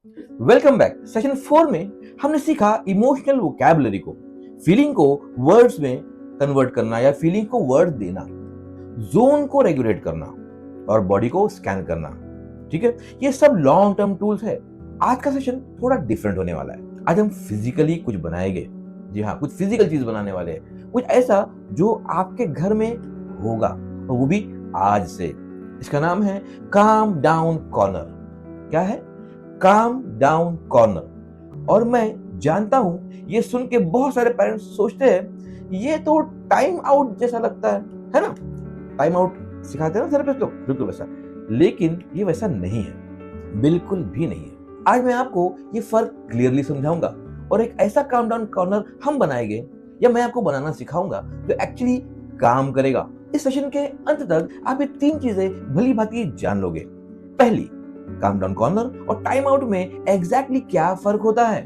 Welcome back. Session 4 में हमने सीखा इमोशनल वोकैबुलरी को, फीलिंग को वर्ड्स में कन्वर्ट करना या फीलिंग को वर्ड देना, जोन को रेगुलेट करना और बॉडी को स्कैन करना। ठीक है, ये सब लॉन्ग टर्म टूल्स है। आज का सेशन थोड़ा डिफरेंट होने वाला है। आज हम फिजिकली कुछ बनाएंगे। जी हाँ, कुछ फिजिकल चीज बनाने वाले हैं, कुछ ऐसा जो आपके घर में होगा और वो भी आज से। इसका नाम है काम डाउन कॉर्नर। क्या है? Calm down corner. और मैं जानता हूं ये सुन के बहुत सारे पेरेंट्स सोचते हैं ये तो टाइम आउट जैसा लगता है ना? टाइम आउट सिखाते हैं ना थेरेपिस्ट लोग, बिल्कुल वैसा। लेकिन ये वैसा नहीं है, बिल्कुल भी नहीं है। आज मैं आपको ये फर्क क्लियरली समझाऊंगा और एक ऐसा काम डाउन कॉर्नर हम बनाएंगे या मैं आपको बनाना सिखाऊंगा जो एक्चुअली काम करेगा। इस सेशन के अंत तक आप ये 3 चीजें भली भांति जान लोगे। पहली, काम डाउन कॉर्नर और टाइम आउट में एग्जैक्टली क्या फर्क होता है।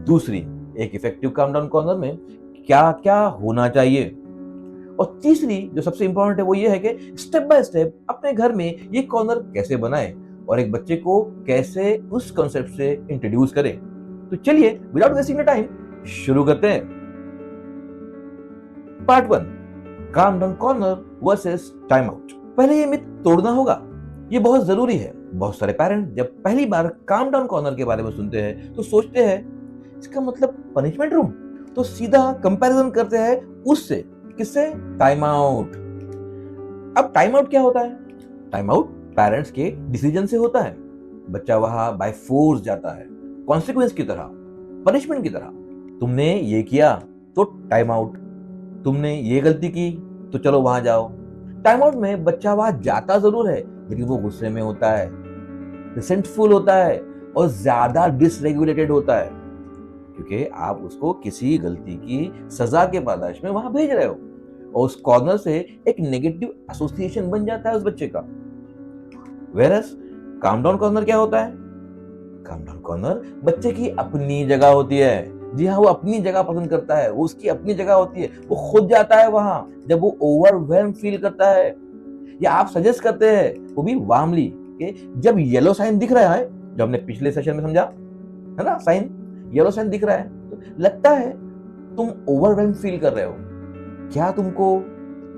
दूसरी, एक इफेक्टिव काम डाउन कॉर्नर में क्या क्या होना चाहिए। और तीसरी जो सबसे इंपॉर्टेंट है वो ये है कि स्टेप बाय स्टेप अपने घर में ये कॉर्नर कैसे बनाएं और एक बच्चे को कैसे उस कॉन्सेप्ट से इंट्रोड्यूस करें। तो चलिए विदाउट वेस्टिंग टाइम शुरू करते हैं। Part 1, calm down corner versus time out. पहले ये मिथ तोड़ना होगा, ये बहुत जरूरी है। बहुत सारे पेरेंट जब पहली बार काम डाउन कॉर्नर के बारे में सुनते हैं तो सोचते हैं इसका मतलब पनिशमेंट रूम, तो सीधा कंपैरिजन करते हैं उससे। किससे? Time out. अब टाइम आउट क्या होता है? टाइम आउट पेरेंट्स के डिसीजन से होता है। बच्चा वहां बाय फोर्स जाता है, कॉन्सिक्वेंस की तरह, पनिशमेंट की तरह। तुमने ये किया तो टाइम आउट, तुमने ये गलती की तो चलो वहां जाओ। टाइम आउट में बच्चा वहां जाता जरूर है लेकिन वो गुस्से में होता है, रिसेंटफुल होता है और ज्यादा डिसरेगुलेटेड होता है, क्योंकि आप उसको किसी गलती की सजा के पादाश में वहां भेज रहे हो और उस कॉर्नर से एक नेगेटिव एसोसिएशन बन जाता है उस बच्चे का। वेरस काम डाउन कॉर्नर क्या होता है? काम डाउन कॉर्नर बच्चे की अपनी जगह होती है। जी हाँ, वो अपनी जगह पसंद करता है, वो उसकी अपनी जगह होती है। वो खुद जाता है वहां जब वो ओवरवेल्म फील करता है या आप सजेस्ट करते हैं, वो भी वार्मली, कि जब येलो साइन दिख रहा है, जो हमने पिछले सेशन में समझा है ना, साइन, येलो साइन दिख रहा है तो लगता है तुम ओवरवेल्म फील कर रहे हो, क्या तुमको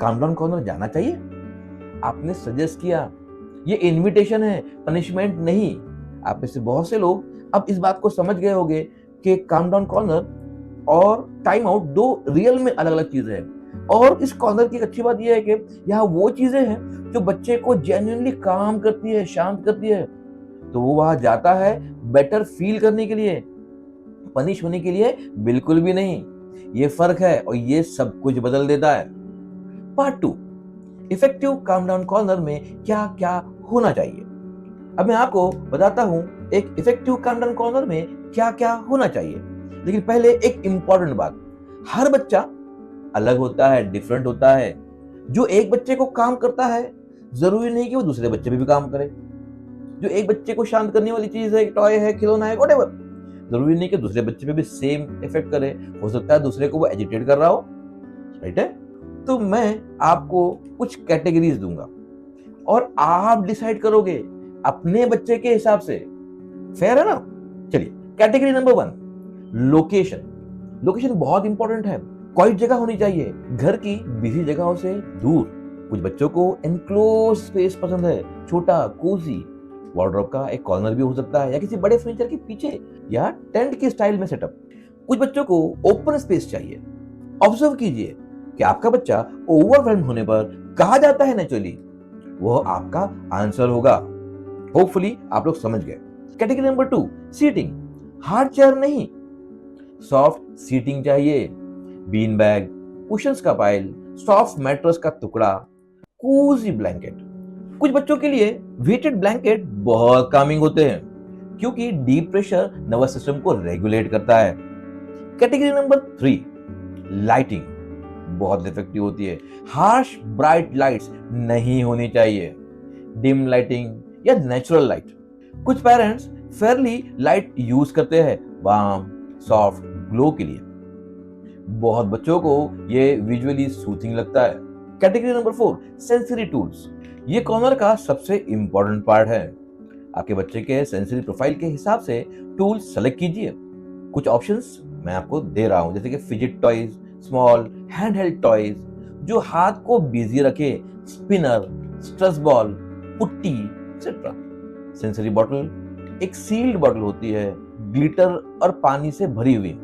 काम डाउन कॉर्नर जाना चाहिए? आपने सजेस्ट किया, ये इनविटेशन है, पनिशमेंट नहीं। आप में से बहुत से लोग अब इस बात को समझ गए होंगे कि काम डाउन कॉर्नर और टाइम आउट दो रियल में अलग अलग चीजें हैं। और इस कॉर्नर की एक अच्छी बात यह है कि यहाँ वो चीजें हैं जो बच्चे को जेन्युइनली काम करती है, शांत करती है, तो वो वहां जाता है बेटर फील करने के लिए, पनिश होने के लिए बिल्कुल भी नहीं। ये फर्क है और ये सब कुछ बदल देता है। Part 2, effective calm down corner में क्या क्या होना चाहिए। अब मैं आपको बताता हूं एक इफेक्टिव काम डाउन कॉर्नर में क्या क्या होना चाहिए। लेकिन पहले एक इंपॉर्टेंट बात, हर बच्चा अलग होता है, डिफरेंट होता है। जो एक बच्चे को काम करता है जरूरी नहीं कि वो दूसरे बच्चे पे भी काम करे। जो एक बच्चे को शांत करने वाली चीज है, टॉय है, खिलौना है, व्हाटएवर, जरूरी नहीं कि दूसरे बच्चे पे भी सेम इफेक्ट करे। हो सकता है दूसरे को वो एजिटेट कर रहा हो, राइट है? तो मैं आपको कुछ कैटेगरीज दूंगा और आप डिसाइड करोगे अपने बच्चे के हिसाब से। फेयर है ना? चलिए, कैटेगरी नंबर 1, लोकेशन। लोकेशन बहुत इंपॉर्टेंट है। क्वाइट जगह होनी चाहिए, घर की बिजी जगहों से दूर। कुछ बच्चों को एनक्लोज स्पेस पसंद है, छोटा, कोजी। वार्डरोब का एक कॉर्नर भी हो सकता है या किसी बड़े फर्नीचर के पीछे या टेंट की स्टाइल में सेटअप। कुछ बच्चों को ओपन स्पेस चाहिए। ऑब्जर्व कीजिए कि आपका बच्चा ओवरवेल्म होने पर कहा जाता है नेचुरली, वो आपका आंसर होगा। होपफुली आप लोग समझ गए। Category number 2, seating. Hard chair नहीं, सॉफ्ट सीटिंग चाहिए। बीन बैग, कुशंस का पाइल, सॉफ्ट मैट्रेस का टुकड़ा, कोजी ब्लैंकेट। कुछ बच्चों के लिए वेटेड ब्लैंकेट बहुत कामिंग होते हैं क्योंकि डीप प्रेशर नर्वस सिस्टम को रेगुलेट करता है। कैटेगरी नंबर 3, लाइटिंग बहुत इफेक्टिव होती है। हार्श ब्राइट लाइट्स नहीं होनी चाहिए, डिम लाइटिंग या नेचुरल लाइट। कुछ पेरेंट्स फेयरली लाइट यूज करते हैं वार्म, सॉफ्ट ग्लो के लिए। बहुत बच्चों को ये विजुअली सूथिंग लगता है। Category number 4, sensory tools. ये कॉर्नर का सबसे इंपॉर्टेंट पार्ट है। आपके बच्चे के सेंसरी प्रोफाइल के हिसाब से टूल सेलेक्ट कीजिए। कुछ ऑप्शंस मैं आपको दे रहा हूं, जैसे कि fidget toys, small hand held toys जो हाथ को बिजी रखे, spinner, stress ball, putty etcetera. Sensory bottle एक सील्ड बॉटल होती है, ग्लिटर और पानी से भरी हुई।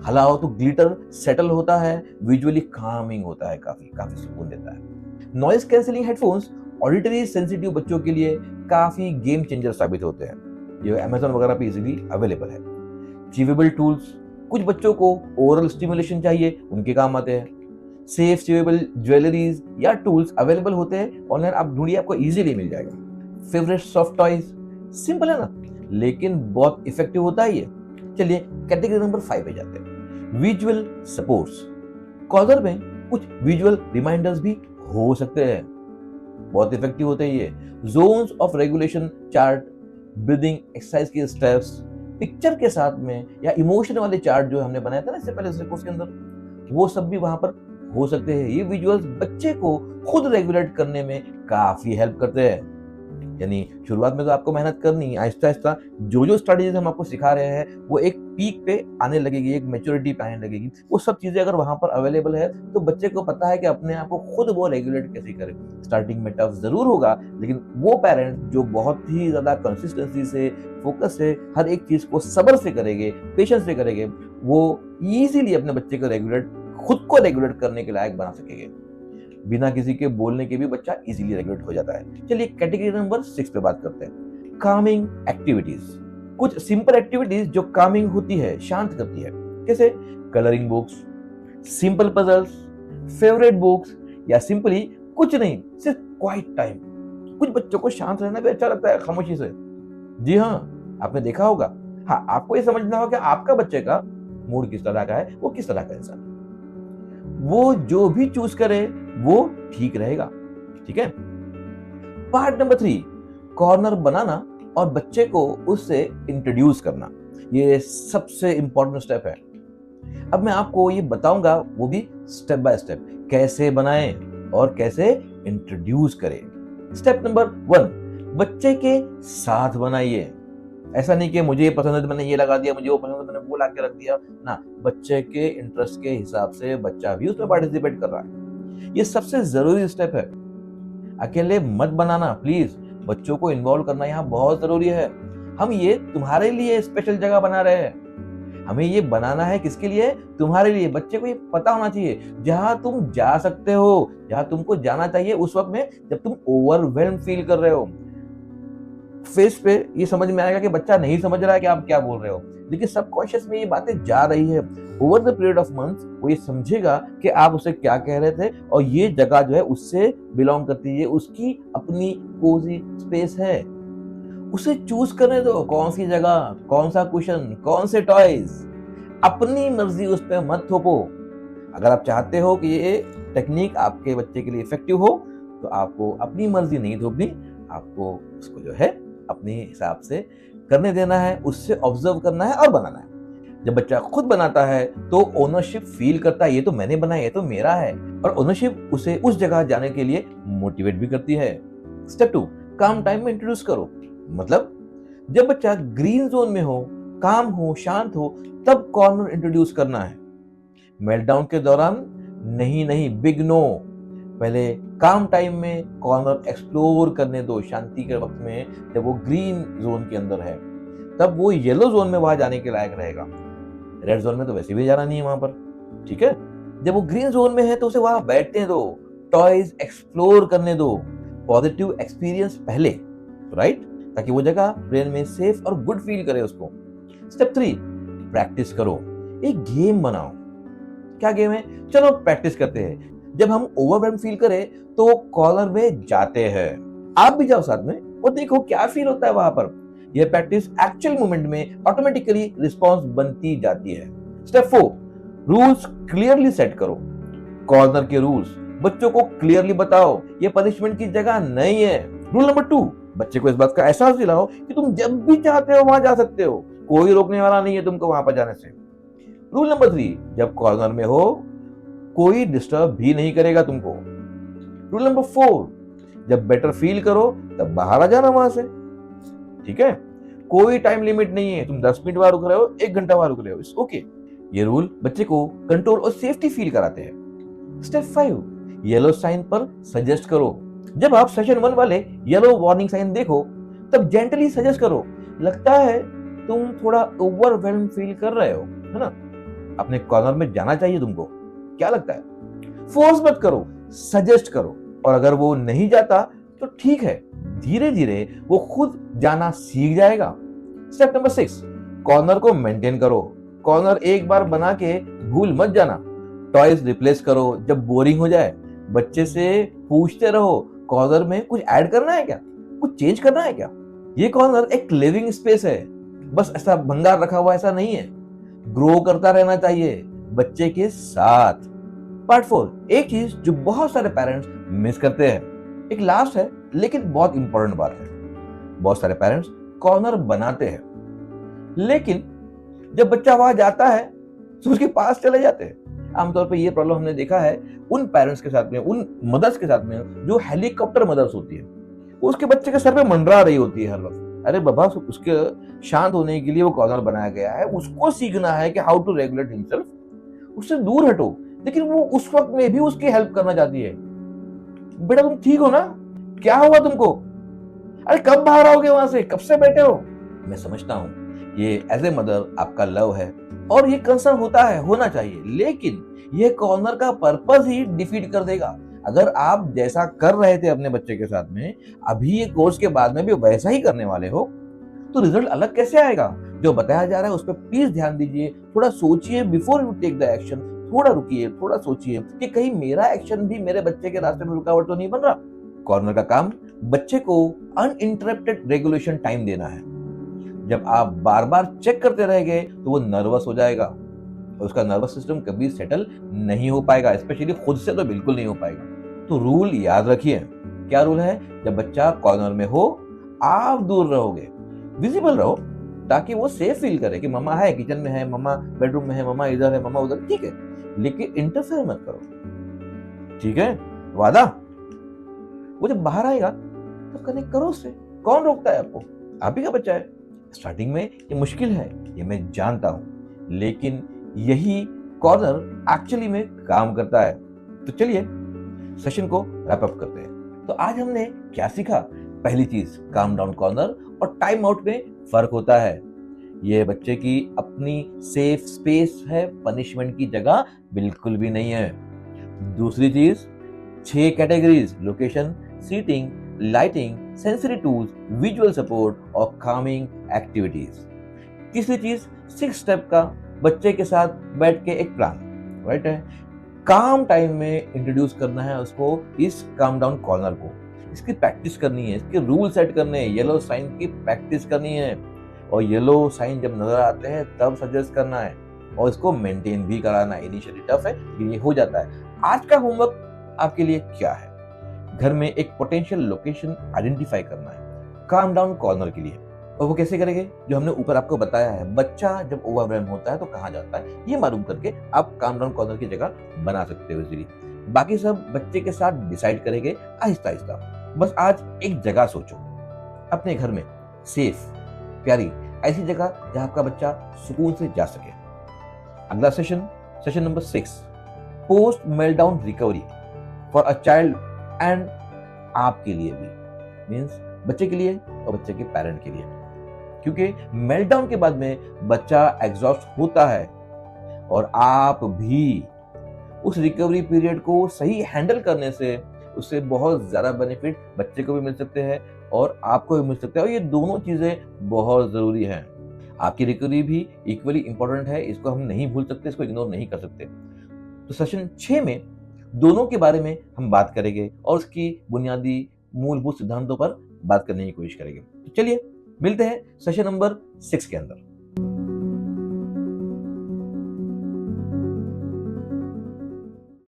हलाओ तो ग्लिटर सेटल होता है, विजुअली कामिंग होता है, काफी काफी सुकून देता है। Noise cancelling headphones auditory sensitive बच्चों के लिए काफी गेम चेंजर साबित होते हैं। ये अमेज़न वगैरह पे इजीली अवेलेबल है। च्यूएबल टूल्स कुछ बच्चों को ओरल स्टिमुलेशन चाहिए, उनके काम आते हैं। सेफ च्यूएबल ज्वेलरीज या टूल्स अवेलेबल होते हैं ऑनलाइन, आप ढूंढिए, आपको इजीली मिल जाएगा। फेवरेट सॉफ्ट टॉयज सिंपल है ना, लेकिन बहुत इफेक्टिव होता है ये। चलिए कैटेगरी नंबर 5 पे जाते हैं, विजुअल सपोर्ट्स। कॉलर में कुछ विजुअल रिमाइंडर्स भी हो सकते हैं, बहुत इफेक्टिव होते हैं ये। Zones of regulation chart, breathing exercise के स्टेप्स पिक्चर के साथ में, या इमोशन वाले चार्ट जो हमने बनाया था ना इससे पहले कोर्स के अंदर, वो सब भी वहां पर हो सकते हैं। ये विजुअल्स बच्चे को खुद रेगुलेट करने में काफी हेल्प करते हैं। यानी शुरुआत में तो आपको मेहनत करनी है, आहिस्ता आहिस्ता जो जो स्ट्रेटेजीज हम आपको सिखा रहे हैं वो एक पीक पे आने लगेगी, एक मैच्योरिटी पे आने लगेगी। वो सब चीजें अगर वहां पर अवेलेबल है तो बच्चे को पता है कि अपने आप को खुद वो रेगुलेट कैसे करे। स्टार्टिंग में टफ जरूर होगा, लेकिन वो पेरेंट जो बहुत ही ज्यादा कंसिस्टेंसी से, फोकस से हर एक चीज को सब्र से करेंगे, पेशेंस से करेंगे, वो इजीली अपने बच्चे को खुद को रेगुलेट करने के लायक बना सकेंगे। बिना किसी के बोलने के भी बच्चा इजीली रेगुलेट हो जाता है। चलिए कैटेगरी नंबर 6 पे बात करते हैं, कामिंग एक्टिविटीज। कुछ सिंपल एक्टिविटीज जो कामिंग होती है, शांत करती है, जैसे colouring books, simple puzzles, favourite books, या सिंपली कुछ नहीं, सिर्फ क्वाइट टाइम। कुछ बच्चों को शांत रहना भी अच्छा लगता है, खामोशी से। जी हाँ, आपने देखा होगा। हाँ, आपको ये समझना होगा कि आपका बच्चे का मूड किस तरह का है, वो किस तरह का इंसान है। वो जो भी चूज करे वो ठीक रहेगा। ठीक है। पार्ट नंबर 3, कॉर्नर बनाना और बच्चे को उससे इंट्रोड्यूस करना। ये सबसे इंपॉर्टेंट स्टेप है। अब मैं आपको ये बताऊंगा, वो भी स्टेप बाय स्टेप, कैसे बनाएं और कैसे इंट्रोड्यूस करें। स्टेप नंबर 1, बच्चे के साथ बनाइए। ऐसा नहीं कि मुझे ये पसंद है तो मैंने ये लगा दिया, मुझे वो पसंद है तो मैंने वो ला के रख दिया ना। बच्चे के इंटरेस्ट के हिसाब से बच्चा भी उसमें पार्टिसिपेट कर रहा है। ये सबसे जरूरी स्टेप है। अकेले मत बनाना प्लीज, बच्चों को इन्वॉल्व करना यहाँ बहुत जरूरी है। हम ये तुम्हारे लिए स्पेशल जगह बना रहे हैं। हमें ये बनाना है किसके लिए? तुम्हारे लिए। बच्चे को ये पता होना चाहिए जहां तुम जा सकते हो, जहां तुमको जाना चाहिए उस वक्त में जब तुम ओवरवेल्म फील कर रहे हो। फेस पे ये समझ में आएगा कि बच्चा नहीं समझ रहा है कि आप क्या बोल रहे हो, लेकिन सबकॉन्शियस में ये बातें जा रही है। Over the period of months वो ये समझेगा कि आप उसे क्या कह रहे थे, और ये जगह जो है उससे बिलोंग करती है, उसकी अपनी कोजी स्पेस है। उसे चूज करने दो, कौन सी जगह, कौन सा क्वेश्चन, कौन से टॉयज। अपनी मर्जी उस पर मत थोपो। अगर आप चाहते हो कि ये टेक्निक आपके बच्चे के लिए इफेक्टिव हो तो आपको अपनी मर्जी नहीं थोपनी, आपको उसको जो है अपने हिसाब से करने देना है, उससे ऑब्जर्व करना है और बनाना है। जब बच्चा खुद बनाता है तो ओनरशिप फील करता है, ये तो मैंने बनाया, ये तो मेरा है, और ओनरशिप उसे उस जगह जाने के लिए मोटिवेट भी करती है। स्टेप 2, काम टाइम में इंट्रोड्यूस करो। मतलब जब बच्चा ग्रीन जोन में हो, काम हो, शांत हो, तब कॉर्नर इंट्रोड्यूस करना है। मेल्टडाउन के दौरान नहीं, बिग नो। पहले काम टाइम में कॉर्नर एक्सप्लोर करने दो। शांति के वक्त में जब वो ग्रीन जोन के अंदर है, तब वो येलो जोन में वहां जाने के लायक रहेगा। रेड जोन में तो वैसे भी जाना नहीं है वहां पर। ठीक है। जब वो ग्रीन जोन में है तो उसे वहां बैठने दो, टॉयज एक्सप्लोर करने दो, पॉजिटिव एक्सपीरियंस पहले, राइट, ताकि वो जगह ब्रेन में सेफ और गुड फील करे उसको। स्टेप 3, प्रैक्टिस करो। एक गेम बनाओ। क्या गेम है? चलो प्रैक्टिस करते हैं। जब हम ओवरवेल्म फील करें तो कॉर्नर में जाते हैं, आप भी जाओ साथ में और देखो क्या फील होता है वहां पर। यह प्रैक्टिस एक्चुअल मोमेंट में ऑटोमेटिकली रिस्पॉन्स बनती जाती है। स्टेप 4, रूल्स क्लियरली सेट करो। कॉर्नर के रूल्स बच्चों को क्लियरली बताओ, ये पनिशमेंट की जगह नहीं है। रूल नंबर 2, बच्चे को इस बात का एहसास दिलाओ कि तुम जब भी चाहते हो वहां जा सकते हो, कोई रोकने वाला नहीं है तुमको वहां पर जाने से। रूल नंबर 3, जब कॉर्नर में हो कोई डिस्टर्ब भी नहीं करेगा तुमको। रूल नंबर 4, जब बेटर फील करो तब बाहर आ जाना वहां से। ठीक है, कोई टाइम लिमिट नहीं है, तुम 10 मिनट वहां रुक रहे हो, 1 घंटा वहां रुक रहे हो, इट्स ओके। ये रूल बच्चे को कंट्रोल और सेफ्टी फील कराते हैं। स्टेप 5, येलो साइन पर सजेस्ट करो। जब आप सेशन 1 वाले येलो वार्निंग साइन देखो, तब जेंटली सजेस्ट करो, लगता है तुम थोड़ा ओवरवेल्म फील कर रहे हो, है ना, अपने कॉर्नर में जाना चाहिए तुमको, क्या लगता है? फोर्स मत करो, सजेस्ट करो, और अगर वो नहीं जाता तो ठीक है, धीरे धीरे वो खुद जाना सीख जाएगा। स्टेप नंबर 6, कॉर्नर को मेंटेन करो। कॉर्नर एक बार बना के भूल मत जाना। टॉयज रिप्लेस करो जब बोरिंग हो जाए। बच्चे से पूछते रहो, कॉर्नर में कुछ ऐड करना है क्या, कुछ चेंज करना है क्या? ये कॉर्नर एक लिविंग स्पेस है, बस ऐसा भंगार रखा हुआ ऐसा नहीं है। ग्रो करता रहना चाहिए बच्चे के साथ। पार्ट 4, एक चीज जो बहुत सारे पेरेंट्स मिस करते हैं, एक लास्ट है लेकिन बहुत इंपॉर्टेंट बात है। बहुत सारे पेरेंट्स कॉर्नर बनाते हैं, लेकिन जब बच्चा वहां जाता है तो उसके पास चले जाते हैं। आमतौर पे ये प्रॉब्लम हमने देखा है उन पेरेंट्स के साथ में, उन मदर्स के साथ में जो हेलीकॉप्टर मदर्स होती है। उसके बच्चे के सर पे मंडरा रही होती है हर वक्त। अरे बाबा, उसके शांत होने के लिए वो कॉर्नर बनाया गया है, उसको सीखना है कि हाउ टू रेगुलेट हिमसेल्फ, उससे दूर हटो। लेकिन वो उस वक्त में भी उसकी हेल्प करना चाहती है। बेटा तुम ठीक हो ना, क्या हुआ तुमको, अरे कब बाहर आओगे वहां से, कब से बैठे हो? मैं समझता हूं ये एज ए मदर आपका लव है और ये कंसर्न होता है, होना चाहिए, लेकिन ये कॉर्नर का पर्पस ही डिफीट कर देगा। अगर आप जैसा कर रहे थे अपने बच्चे के साथ में, अभी ये कोर्स के बाद में भी वैसा ही करने वाले हो, तो रिजल्ट अलग कैसे आएगा? जो बताया जा रहा है उस पर प्लीज ध्यान दीजिए, थोड़ा सोचिए before you take the action. थोड़ा रुकिए, थोड़ा सोचिए कि कहीं मेरा एक्शन भी मेरे बच्चे के रास्ते में रुकावट तो नहीं बन रहा। कॉर्नर का काम बच्चे को अनइंटरप्टेड रेगुलेशन टाइम देना है। जब आप बार बार चेक करते रहेंगे तो वो नर्वस हो जाएगा और उसका नर्वस सिस्टम कभी सेटल नहीं हो पाएगा, स्पेशली खुद से तो बिल्कुल नहीं हो पाएगा। तो रूल याद रखिए। क्या रूल है? जब बच्चा कॉर्नर में हो, आप दूर रहोगे, विजिबल रहो, ताकि वो सेफ फील करे कि मम्मा है, किचन में है, मम्मा बेडरूम में है, मम्मा इधर है, मम्मा उधर, ठीक है, लेकिन इंटरफेयर मत करो, ठीक है? वादा? वो जब बाहर आएगा तो कनेक्ट करो उससे। कौन रोकता है आपको? आप ही का बच्चा है। स्टार्टिंग में ये मुश्किल है, ये मैं जानता हूं, लेकिन यही कॉर्नर एक्चुअली में काम करता है। तो चलिए सेशन को रैप अप करते हैं। तो आज हमने क्या सीखा? पहली चीज, काम डाउन कॉर्नर और टाइम आउट में फर्क होता है। ये बच्चे की अपनी सेफ स्पेस है, पनिशमेंट की जगह बिल्कुल भी नहीं है। दूसरी चीज, 6 categories, location, seating, lighting, sensory tools, visual support और कामिंग एक्टिविटीज। तीसरी चीज, 6 स्टेप का बच्चे के साथ बैठ के एक प्लान, राइट है, काम टाइम में इंट्रोड्यूस करना है उसको इस काम डाउन कॉर्नर को। इसकी प्रैक्टिस करनी है, इसके रूल सेट करने हैं, येलो साइन की प्रैक्टिस करनी है, और येलो साइन जब नजर आते हैं तब सजेस्ट करना है, और इसको मेंटेन भी कराना है। इनिशियली टफ है, ये हो जाता है। आज का होमवर्क आपके लिए क्या है? घर में एक पोटेंशियल लोकेशन आइडेंटिफाई करना है काम डाउन कॉर्नर के लिए। और वो कैसे करेंगे? जो हमने ऊपर आपको बताया है, बच्चा जब ओवरवेल्म होता है तो कहाँ जाता है, ये मालूम करके आप काम डाउन कॉर्नर की जगह बना सकते हो इजीली। बाकी सब बच्चे के साथ डिसाइड करेंगे आहिस्ता आहिस्ता। बस आज एक जगह सोचो अपने घर में, सेफ, प्यारी, ऐसी जगह जहां आपका बच्चा सुकून से जा सके। अगला session number 6, post meltdown recovery for a child and आपके लिए भी, मीन्स बच्चे के लिए और बच्चे के पेरेंट के लिए। क्योंकि मेल्टडाउन के बाद में बच्चा एग्जॉस्ट होता है और आप भी उस रिकवरी पीरियड को सही हैंडल करने से उससे बहुत ज्यादा बेनिफिट बच्चे को भी मिल सकते हैं और आपको भी मिल सकता है, और ये दोनों चीजें बहुत जरूरी हैं। आपकी रिकवरी भी इक्वली इंपॉर्टेंट है, इसको हम नहीं भूल सकते, इसको इग्नोर नहीं कर सकते। तो सेशन 6 में दोनों के बारे में हम बात करेंगे और उसकी बुनियादी मूलभूत सिद्धांतों पर बात करने की कोशिश करेंगे। तो चलिए मिलते हैं सेशन नंबर 6 के अंदर।